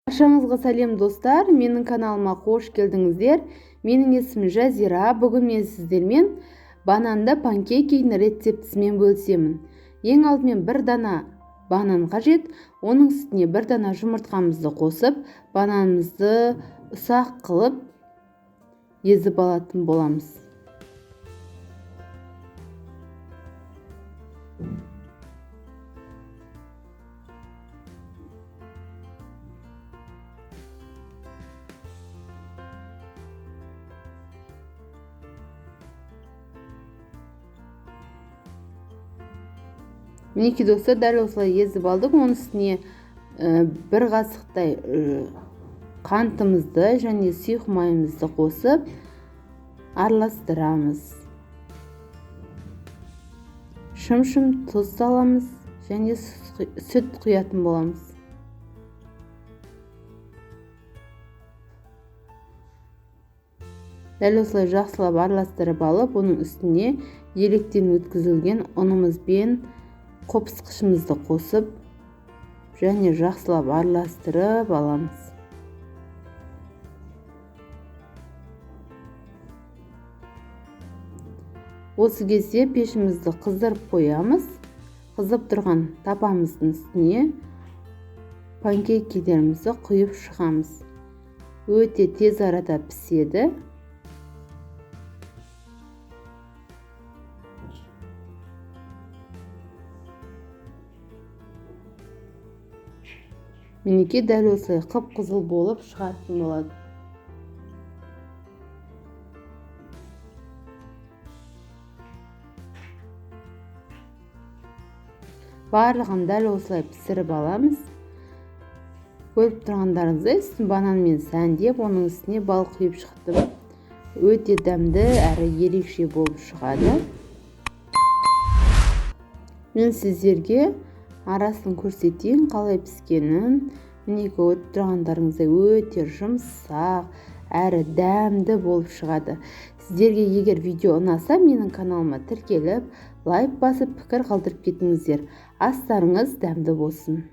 Баршаңызға сәлем достар, менің каналыма қош келдіңіздер. Менің есімім Жазира. Бүгін мен сіздермен бананды панкейкінің рецептісімен бөлісемін. Ең алдымен бір дана банан қажет, оның үстіне бір дана жұмыртқамызды қосып, бананымызды ұсақ қылып езіп алатын боламыз. Мінекей достар, дәл осылай езіп алдық. Оның үстіне бір қасықтай қантымызды және сұйық майымызды қосып араластырамыз. Шым-шым тұз саламыз және сүт құятын боламыз. Дәл осылай жақсылап араластырып алып, оның үстіне електен өткізілген ұнымызбен қопсқышымызды қосып және жақсылап араластырып аламыз. Осы кезде пешімізді қыздырып қоямыз. Қызып тұрған тапамыздың үстіне панкейктерімізді құйып шығамыз. Өте тез арада піседі. Мінекей дәл осылай қып-қызыл болып шығатын болады. Барлығын дәл осылай пісіріп аламыз. Көріп тұрғандарыңыздай үстін бананмен сәндеп, оның үстіне бал құйып шықтым. Өте дәмді әрі ерекше болып шығады. Мен сіздерге арасын көрсетейін, қалай піскенін. Мінекей көріп тұрғандарыңыздай өте жұмсақ әрі дәмді болып шығады. Сіздерге егер видео ұнаса, менің каналыма тіркеліп, лайк басып, пікір қалдырып кетіңіздер. Астарыңыз дәмді болсын.